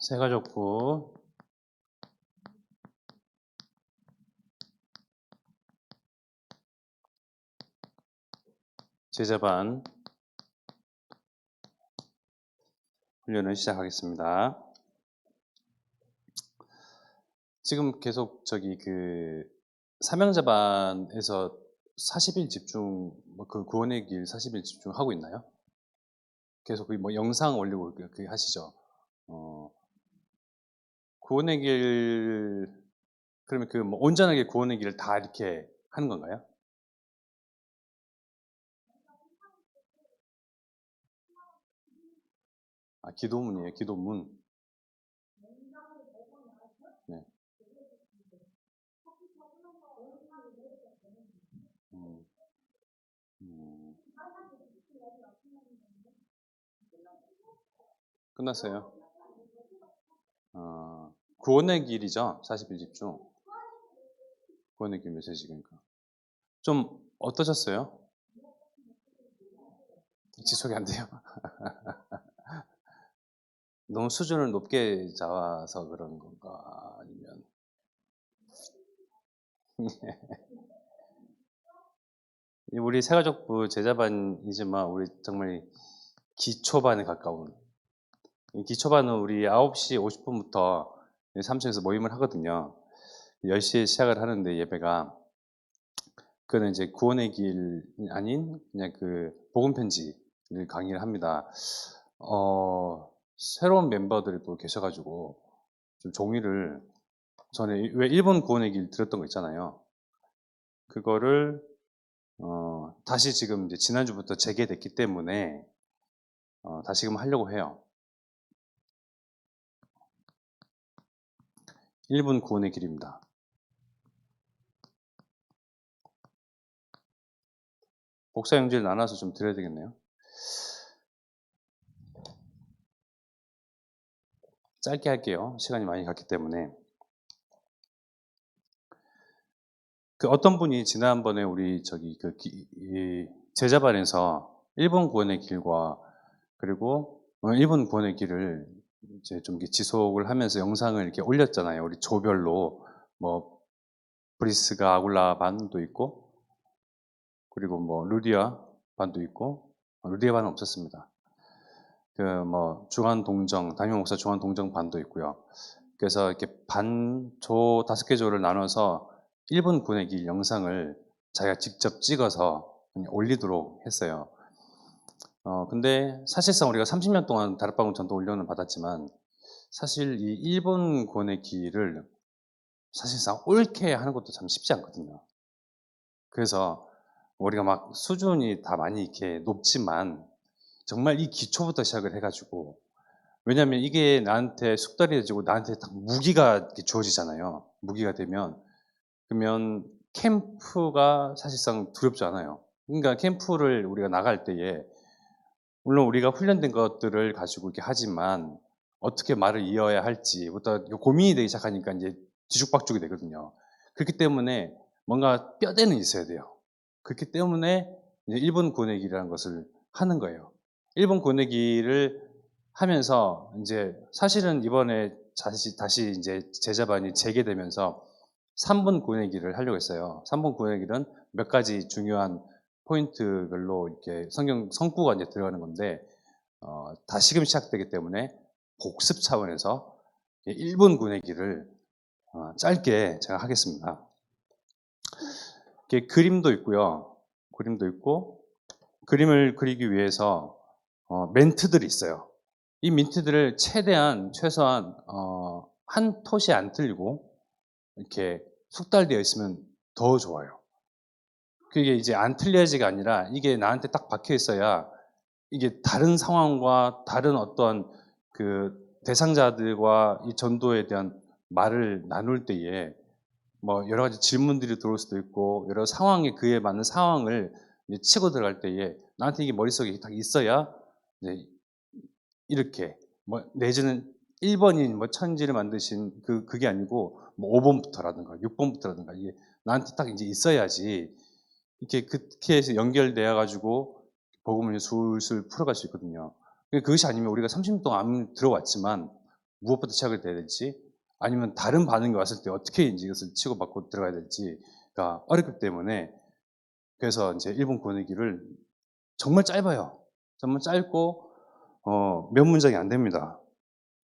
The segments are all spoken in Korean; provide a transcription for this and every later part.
새가족부 제자반 훈련을 시작하겠습니다. 지금 계속 삼형자반에서 40일 집중, 그 구원의 길 40일 집중하고 있나요? 계속 영상 올리고 하시죠. 구원의 길, 그러면 온전하게 구원의 길을 다 이렇게 하는 건가요? 기도문이에요, 기도문. 네. 끝났어요. 구원의 길이죠. 40일 집중. 구원의 길 메시지니까. 좀 어떠셨어요? 지속이 안 돼요? 너무 수준을 높게 잡아서 그런 건가? 아니면 우리 새가족부 제자반이지만 우리 정말 기초반에 가까운, 기초반은 우리 9시 50분부터 3층에서 모임을 하거든요. 10시에 시작을 하는데 예배가, 그거는 이제 구원의 길이 아닌 그냥 복음 편지를 강의를 합니다. 새로운 멤버들이 또 계셔가지고 좀 종이를, 전에 왜 일본 구원의 길 들었던 거 있잖아요. 그거를 다시 지금 이제 지난주부터 재개됐기 때문에 다시금 하려고 해요. 1분 구원의 길입니다. 복사 용지를 나눠서 좀 드려야 되겠네요. 짧게 할게요. 시간이 많이 갔기 때문에. 어떤 분이 지난번에 우리 제자반에서 1분 구원의 길과 그리고 1분 구원의 길을 이제 좀 지속을 하면서 영상을 이렇게 올렸잖아요. 우리 조별로 브리스가 아굴라 반도 있고, 그리고 루디아 반도 있고, 루디아 반은 없었습니다. 중앙 동정, 담임 목사 중앙 동정 반도 있고요. 그래서 이렇게 조 5개 조를 나눠서 1분 구원의 길 영상을 자기가 직접 찍어서 올리도록 했어요. 근데 사실상 우리가 30년 동안 다락방울 전도 훈련을 받았지만, 사실 이 1분 구원의 길을 사실상 옳게 하는 것도 참 쉽지 않거든요. 그래서 우리가 수준이 다 많이 이렇게 높지만, 정말 이 기초부터 시작을 해가지고, 왜냐면 이게 나한테 숙달이 되고 나한테 딱 무기가 이렇게 주어지잖아요. 무기가 되면, 그러면 캠프가 사실상 두렵지 않아요. 그러니까 캠프를 우리가 나갈 때에, 물론 우리가 훈련된 것들을 가지고 이렇게 하지만 어떻게 말을 이어야 할지부터 고민이 되기 시작하니까 이제 뒤죽박죽이 되거든요. 그렇기 때문에 뭔가 뼈대는 있어야 돼요. 그렇기 때문에 이제 1분 구원의 길이라는 것을 하는 거예요. 1분 구원의 길을 하면서 이제 사실은 이번에 다시 이제 제자반이 재개되면서 3분 구원의 길을 하려고 했어요. 3분 구원의 길은 몇 가지 중요한 포인트별로 이렇게 성구가 이제 들어가는 건데, 다시금 시작되기 때문에 복습 차원에서 1분 구원의 길을 짧게 제가 하겠습니다. 그림도 있고요. 그림도 있고, 그림을 그리기 위해서 멘트들이 있어요. 이 멘트들을 최소한 한 톳이 안 틀리고 이렇게 숙달되어 있으면 더 좋아요. 그게 이제 안 틀려야지가 아니라 이게 나한테 딱 박혀 있어야 이게 다른 상황과 다른 어떤 대상자들과 이 전도에 대한 말을 나눌 때에 여러 가지 질문들이 들어올 수도 있고, 여러 상황에 그에 맞는 상황을 치고 들어갈 때에 나한테 이게 머릿속에 딱 있어야 이제 이렇게 내지는 1번인 천지를 만드신 그게 아니고 5번부터라든가 6번부터라든가 이게 나한테 딱 이제 있어야지 이렇게 그렇게 해서 연결되어 가지고 복음을 술술 풀어갈 수 있거든요. 그것이 아니면 우리가 30년 동안 들어왔지만 무엇부터 시작을 해야 될지, 아니면 다른 반응이 왔을 때 어떻게 이제 이것을 치고받고 들어가야 될지가 어렵기 때문에, 그래서 이제 1분 보내기를 정말 짧아요. 정말 짧고 몇 문장이 안 됩니다.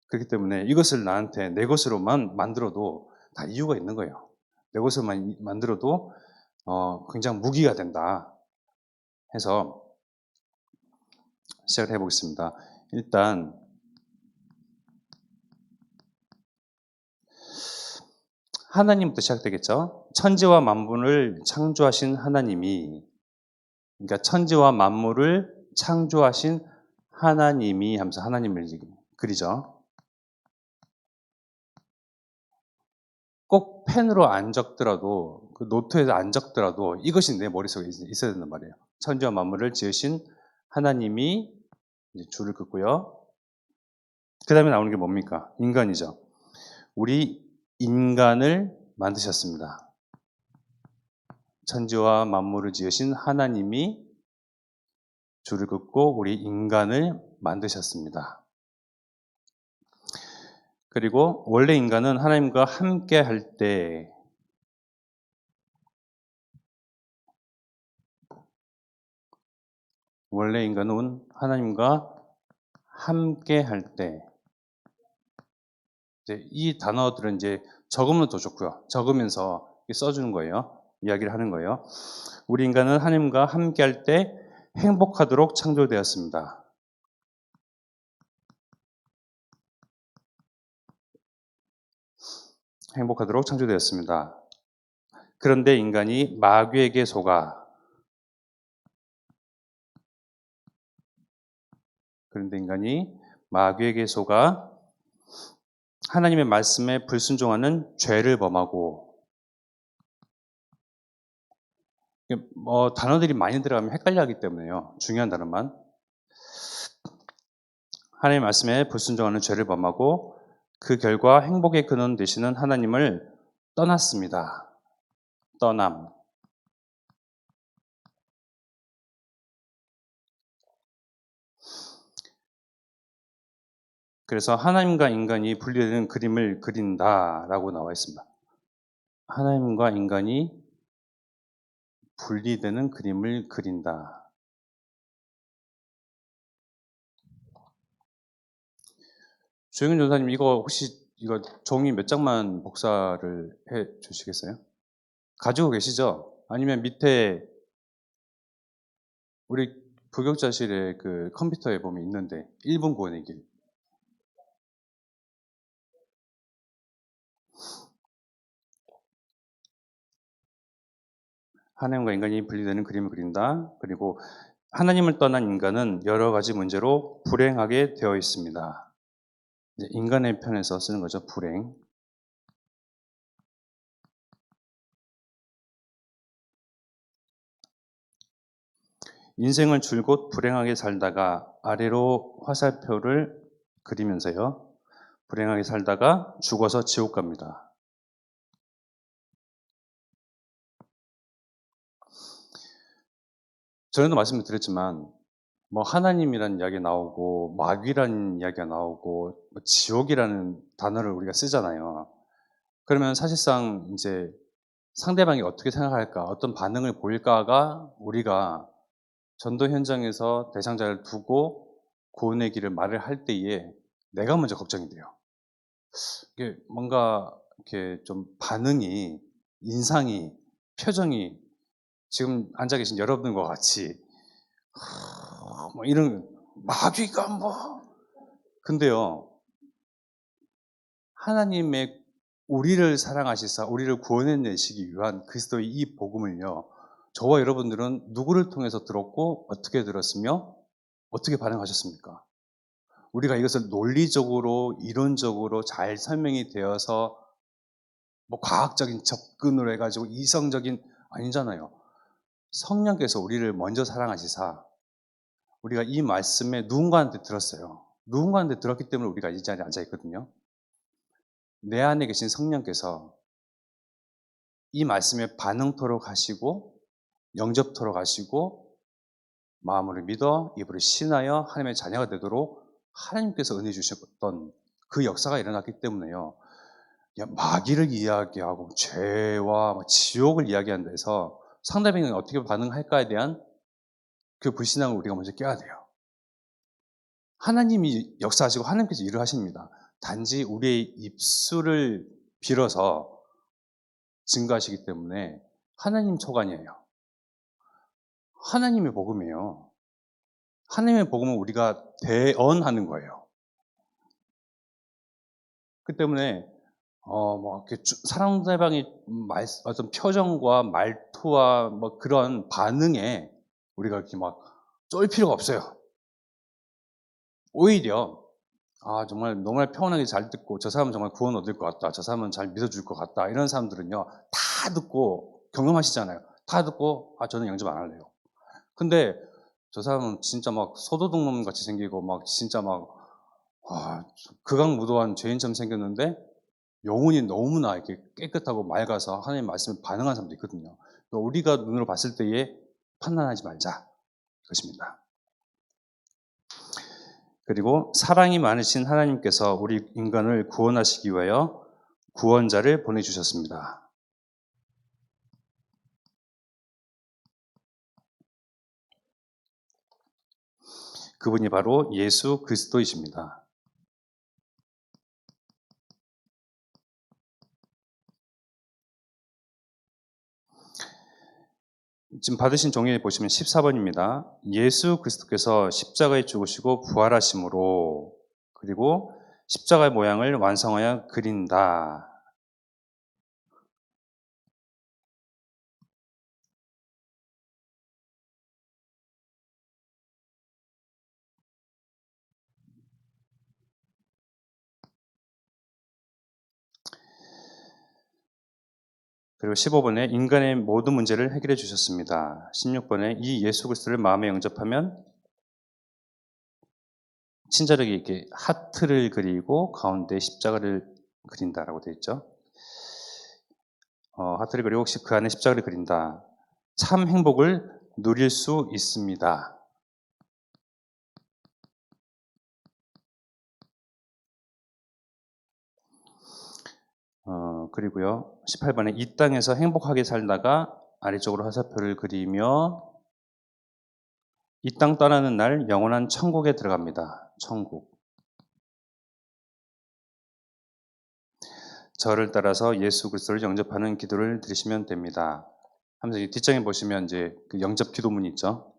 그렇기 때문에 이것을 나한테 내 것으로만 만들어도 다 이유가 있는 거예요. 내 것으로만 만들어도 굉장히 무기가 된다 해서 시작을 해보겠습니다. 일단 하나님부터 시작되겠죠. 천지와 만물을 창조하신 하나님이, 그러니까 천지와 만물을 창조하신 하나님이 하면서 하나님을 그리죠. 꼭 펜으로 안 적더라도, 그 노트에서 안 적더라도 이것이 내 머릿속에 있어야 된단 말이에요. 천지와 만물을 지으신 하나님이, 이제 줄을 긋고요. 그 다음에 나오는 게 뭡니까? 인간이죠. 우리 인간을 만드셨습니다. 천지와 만물을 지으신 하나님이, 줄을 긋고 우리 인간을 만드셨습니다. 그리고 원래 인간은 하나님과 함께 할 때, 원래 인간은 하나님과 함께 할 때, 이 단어들은 이제 적으면 더 좋고요. 적으면서 써주는 거예요. 이야기를 하는 거예요. 우리 인간은 하나님과 함께 할 때 행복하도록 창조되었습니다. 행복하도록 창조되었습니다. 그런데 인간이 마귀에게 속아, 하나님의 말씀에 불순종하는 죄를 범하고, 단어들이 많이 들어가면 헷갈려 하기 때문에요. 중요한 단어만. 하나님의 말씀에 불순종하는 죄를 범하고 그 결과 행복의 근원 되시는 하나님을 떠났습니다. 떠남. 그래서 하나님과 인간이 분리되는 그림을 그린다라고 나와 있습니다. 하나님과 인간이 분리되는 그림을 그린다. 조영현 전사님, 이거 혹시 이거 종이 몇 장만 복사를 해 주시겠어요? 가지고 계시죠? 아니면 밑에 우리 부격자실에 그 컴퓨터에 보면 있는데 1분 보내기. 하나님과 인간이 분리되는 그림을 그린다. 그리고 하나님을 떠난 인간은 여러 가지 문제로 불행하게 되어 있습니다. 이제 인간의 편에서 쓰는 거죠. 불행. 인생을 줄곧 불행하게 살다가 아래로 화살표를 그리면서요. 불행하게 살다가 죽어서 지옥 갑니다. 전에도 말씀을 드렸지만 뭐 하나님이라는 이야기가 나오고 마귀라는 이야기가 나오고 뭐 지옥이라는 단어를 우리가 쓰잖아요. 그러면 사실상 이제 상대방이 어떻게 생각할까, 어떤 반응을 보일까가 우리가 전도 현장에서 대상자를 두고 구원의 길을 말을 할 때에 내가 먼저 걱정이 돼요. 이게 뭔가 이렇게 좀 반응이, 인상이, 표정이 지금 앉아 계신 여러분과 같이 뭐 이런 마귀가 뭐 근데요, 하나님의 우리를 사랑하시사 우리를 구원해내시기 위한 그리스도의 이 복음을요, 저와 여러분들은 누구를 통해서 들었고 어떻게 들었으며 어떻게 반응하셨습니까? 우리가 이것을 논리적으로 이론적으로 잘 설명이 되어서 뭐 과학적인 접근을 해가지고 이성적인 아니잖아요. 성령께서 우리를 먼저 사랑하시사 우리가 이 말씀에 누군가한테 들었어요. 누군가한테 들었기 때문에 우리가 이 자리에 앉아 있거든요. 내 안에 계신 성령께서 이 말씀에 반응토록 하시고 영접토록 하시고 마음으로 믿어 입으로 신하여 하나님의 자녀가 되도록 하나님께서 은혜 주셨던 그 역사가 일어났기 때문에요. 마귀를 이야기하고 죄와 지옥을 이야기한다 해서 상대방이 어떻게 반응할까에 대한 그 불신앙을 우리가 먼저 깨야 돼요. 하나님이 역사하시고 하나님께서 일을 하십니다. 단지 우리의 입술을 빌어서 증거하시기 때문에 하나님 초간이에요. 하나님의 복음이에요. 하나님의 복음은 우리가 대언하는 거예요. 그 때문에 상대방의 어떤 표정과 말투와 그런 반응에 우리가 이렇게 쫄 필요가 없어요. 오히려 정말 너무나 평온하게 잘 듣고 저 사람은 정말 구원 얻을 것 같다. 저 사람은 잘 믿어줄 것 같다. 이런 사람들은요, 다 듣고 경험하시잖아요. 다 듣고 저는 영접 안 할래요. 근데 저 사람은 진짜 소도둑놈 같이 생기고 진짜 극악무도한 죄인처럼 생겼는데 영혼이 너무나 이렇게 깨끗하고 맑아서 하나님 말씀에 반응하는 사람도 있거든요. 우리가 눈으로 봤을 때에 판단하지 말자 이것입니다. 그리고 사랑이 많으신 하나님께서 우리 인간을 구원하시기 위하여 구원자를 보내주셨습니다. 그분이 바로 예수 그리스도이십니다. 지금 받으신 종이에 보시면 14번입니다. 예수 그리스도께서 십자가에 죽으시고 부활하심으로 그리고 십자가의 모양을 완성하여 그린다. 그리고 15번에 인간의 모든 문제를 해결해 주셨습니다. 16번에 이 예수 그리스도를 마음에 영접하면 친절하게 이렇게 하트를 그리고 가운데 십자가를 그린다라고 되어 있죠. 하트를 그리고 그 안에 십자가를 그린다. 참 행복을 누릴 수 있습니다. 그리고요 18번에 이 땅에서 행복하게 살다가 아래쪽으로 화살표를 그리며 이 땅 떠나는 날 영원한 천국에 들어갑니다. 천국. 저를 따라서 예수 그리스도를 영접하는 기도를 드리시면 됩니다. 하면서 뒷장에 보시면 이제 그 영접 기도문이 있죠.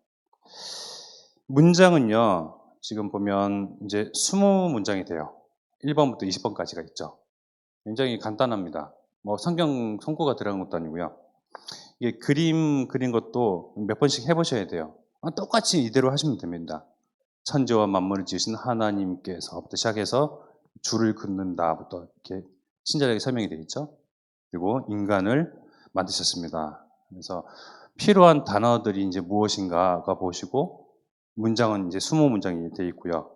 문장은요, 지금 보면 이제 20문장이 돼요. 1번부터 20번까지가 있죠. 굉장히 간단합니다. 성경 송구가 들어간 것도 아니고요. 이게 그림 그린 것도 몇 번씩 해보셔야 돼요. 똑같이 이대로 하시면 됩니다. 천지와 만물을 지으신 하나님께서부터 시작해서 줄을 긋는다부터 이렇게 친절하게 설명이 되어 있죠. 그리고 인간을 만드셨습니다. 그래서 필요한 단어들이 이제 무엇인가가 보시고 문장은 이제 20문장이 되어 있고요.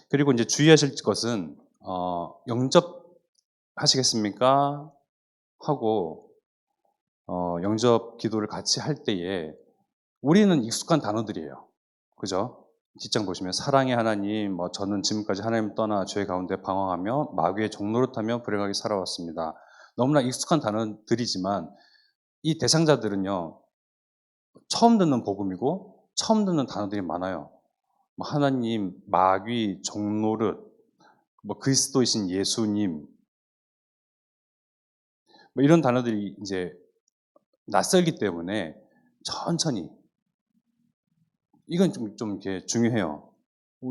그리고 이제 주의하실 것은 영접하시겠습니까? 하고 영접 기도를 같이 할 때에 우리는 익숙한 단어들이에요. 그죠? 뒷장 보시면 사랑의 하나님, 저는 지금까지 하나님 떠나 죄 가운데 방황하며 마귀의 종노릇하며 불행하게 살아왔습니다. 너무나 익숙한 단어들이지만 이 대상자들은요 처음 듣는 복음이고 처음 듣는 단어들이 많아요. 하나님, 마귀, 종노릇, 그리스도이신 예수님, 이런 단어들이 이제 낯설기 때문에 천천히 이건 좀 이렇게 중요해요.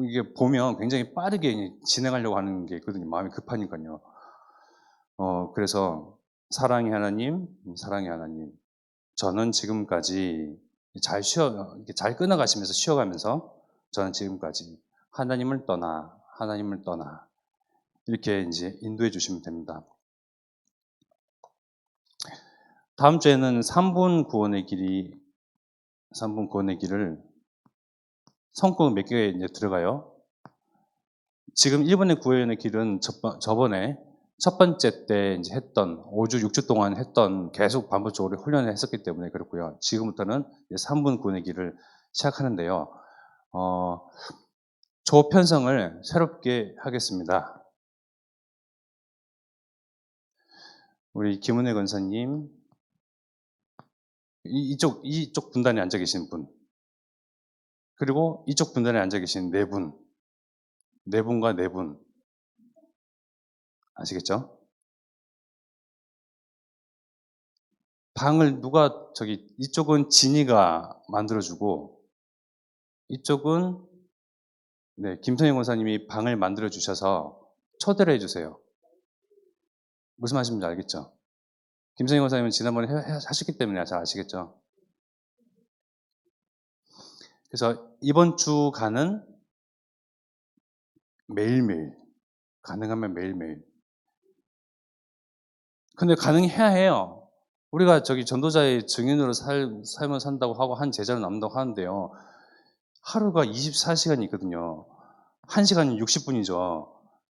이게 보면 굉장히 빠르게 진행하려고 하는 게 있거든요. 마음이 급하니까요. 그래서 사랑의 하나님, 사랑의 하나님. 저는 지금까지 잘 끊어가시면서 쉬어가면서 저는 지금까지 하나님을 떠나 이렇게 이제 인도해 주시면 됩니다. 다음 주에는 3분 구원의 길을 성공 몇 개가 이제 들어가요. 지금 1번의 구원의 길은 저번에 첫 번째 때 이제 했던 5주, 6주 동안 했던 계속 반복적으로 훈련을 했었기 때문에 그렇고요. 지금부터는 3분 구원의 길을 시작하는데요. 조 편성을 새롭게 하겠습니다. 우리 김은혜 권사님, 이쪽 분단에 앉아 계신 분, 그리고 이쪽 분단에 앉아 계신 네 분과 네 분. 아시겠죠? 방을 이쪽은 진이가 만들어주고, 이쪽은, 네, 김선영 권사님이 방을 만들어 주셔서 초대를 해주세요. 무슨 말씀인지 알겠죠? 김선영 권사님은 지난번에 하셨기 때문에 잘 아시겠죠? 그래서 이번 주간은 매일매일, 가능하면 매일매일. 근데 가능해야 해요. 우리가 전도자의 증인으로 삶을 산다고 하고 한 제자로 남다고 하는데요. 하루가 24시간이 있거든요. 1시간이 60분이죠.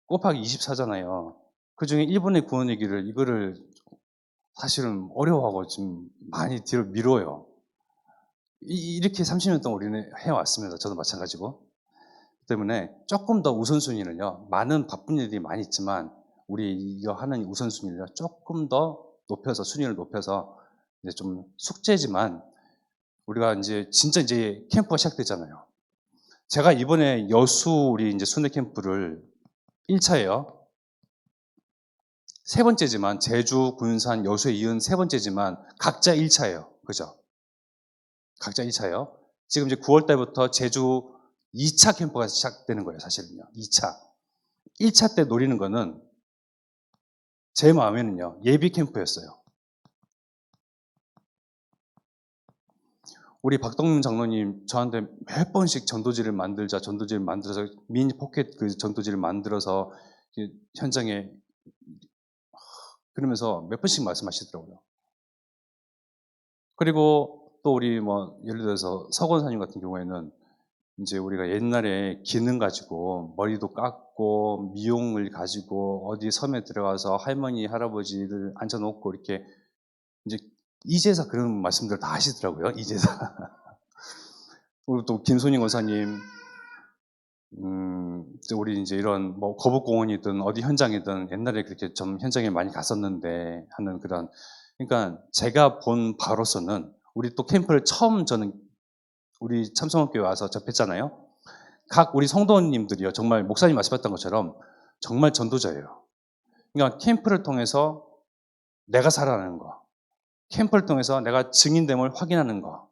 곱하기 24잖아요. 그 중에 1분의 구원 얘기를, 이거를 사실은 어려워하고 지금 많이 뒤로 미뤄요. 이렇게 30년 동안 우리는 해왔습니다. 저도 마찬가지고. 때문에 조금 더 우선순위는요, 많은 바쁜 일들이 많이 있지만, 우리 이거 하는 우선순위를 조금 더 높여서, 순위를 높여서, 이제 좀 숙제지만, 우리가 진짜 캠프가 시작됐잖아요. 제가 이번에 우리 순회 캠프를 1차예요. 세 번째지만, 제주, 군산, 여수에 이은 세 번째지만, 각자 1차예요. 그죠? 각자 1차예요. 지금 이제 9월 달부터 제주 2차 캠프가 시작되는 거예요, 사실은요. 2차. 1차 때 노리는 거는 제 마음에는요, 예비 캠프였어요. 우리 박동문 장로님 저한테 몇 번씩 전도지를 만들어서 미니 포켓 그 전도지를 만들어서 현장에 그러면서 몇 번씩 말씀하시더라고요. 그리고 또 우리 예를 들어서 서건사님 같은 경우에는 이제 우리가 옛날에 기능 가지고 머리도 깎고 미용을 가지고 어디 섬에 들어가서 할머니 할아버지들 앉혀놓고 이렇게 이제 이제사 그런 말씀들 다 하시더라고요. 이제사. 그리고 또 김손희 권사님, 우리 이제 이런 거북공원이든 어디 현장이든 옛날에 그렇게 좀 현장에 많이 갔었는데 하는 그런, 그러니까 제가 본 바로서는 우리 또 캠프를 처음 저는 우리 참성학교에 와서 접했잖아요. 각 우리 성도님들이요, 정말 목사님 말씀하셨던 것처럼 정말 전도자예요. 그러니까 캠프를 통해서 내가 살아나는 거, 캠프를 통해서 내가 증인됨을 확인하는 거,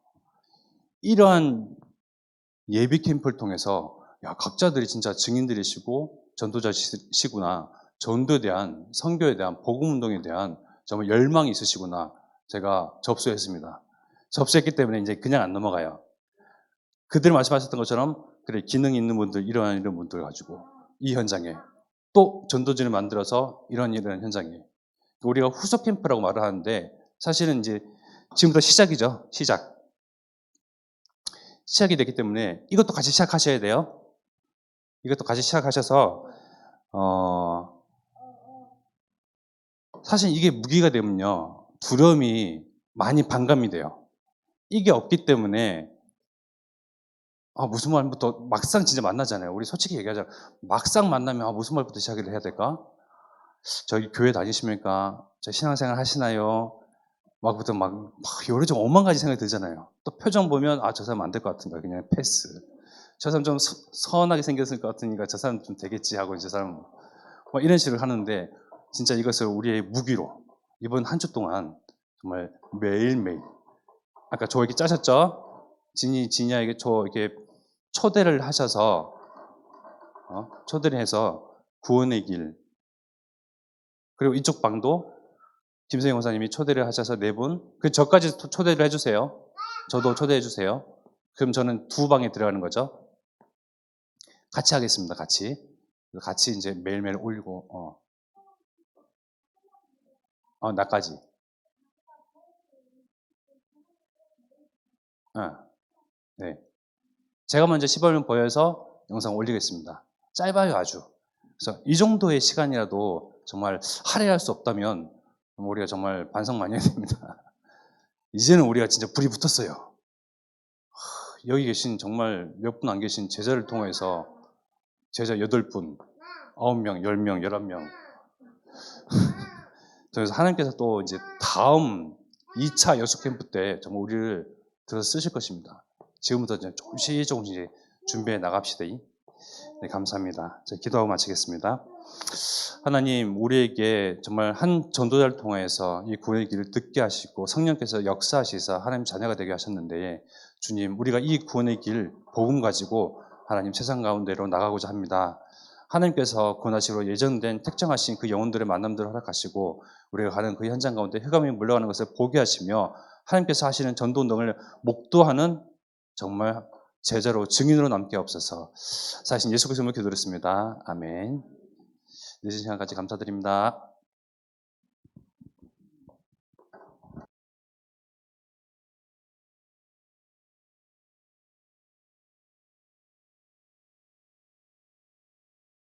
이러한 예비 캠프를 통해서 각자들이 진짜 증인들이시고 전도자시구나, 전도에 대한, 선교에 대한, 복음운동에 대한 정말 열망이 있으시구나, 제가 접수했습니다. 접수했기 때문에 이제 그냥 안 넘어가요. 그들이 말씀하셨던 것처럼 그래, 기능 있는 분들, 이런 분들 가지고 이 현장에 또 전도진을 만들어서 이런 현장에, 우리가 후속 캠프라고 말을 하는데 사실은 이제 지금부터 시작이죠. 시작이 됐기 때문에 이것도 같이 시작하셔야 돼요. 이것도 같이 시작하셔서 사실 이게 무기가 되면요, 두려움이 많이 반감이 돼요. 이게 없기 때문에 무슨 말부터 막상 진짜 만나잖아요. 우리 솔직히 얘기하자. 막상 만나면 무슨 말부터 시작을 해야 될까? 저희 교회 다니십니까? 저 신앙생활 하시나요? 막부터 여러 좀 5만 가지 생각이 들잖아요. 또 표정 보면 저 사람 안 될 것 같은가, 그냥 패스. 저 사람 좀 선하게 생겼을 것 같으니까 저 사람 좀 되겠지 하고 저 사람 이런 식으로 하는데, 진짜 이것을 우리의 무기로 이번 한 주 동안 정말 매일매일, 아까 저 이렇게 짜셨죠? 진이에게 저 이렇게 초대를 하셔서 초대를 해서 구원의 길, 그리고 이쪽 방도 김세영 원사님이 초대를 하셔서 네 분, 저까지 초대를 해주세요. 저도 초대해 주세요. 그럼 저는 두 방에 들어가는 거죠. 같이 하겠습니다. 같이 이제 매일매일 올리고 나까지. 네. 제가 먼저 시범을 보여서 영상 올리겠습니다. 짧아요, 아주. 그래서 이 정도의 시간이라도 정말 할애할 수 없다면 우리가 정말 반성 많이 해야 됩니다. 이제는 우리가 진짜 불이 붙었어요. 여기 계신 정말 몇 분 안 계신 제자를 통해서 제자 8분, 9명, 10명, 11명. 그래서 하나님께서 또 이제 다음 2차 여수 캠프 때 정말 우리를 들어서 쓰실 것입니다. 지금부터 이제 조금씩 준비해 나갑시다. 네, 감사합니다. 자, 기도하고 마치겠습니다. 하나님, 우리에게 정말 한 전도자를 통해서 이 구원의 길을 듣게 하시고 성령께서 역사하시사 하나님 자녀가 되게 하셨는데, 주님, 우리가 이 구원의 길 복음 가지고 하나님 세상 가운데로 나가고자 합니다. 하나님께서 구원하시기로 예정된 택정하신 그 영혼들의 만남들을 허락하시고 우리가 가는 그 현장 가운데 흑암이 물러가는 것을 보게 하시며 하나님께서 하시는 전도운동을 목도하는 정말 제자로 증인으로 남게 없어서 사실 예수 그리스도로 기도드렸습니다. 아멘. 늦은 시간까지 감사드립니다.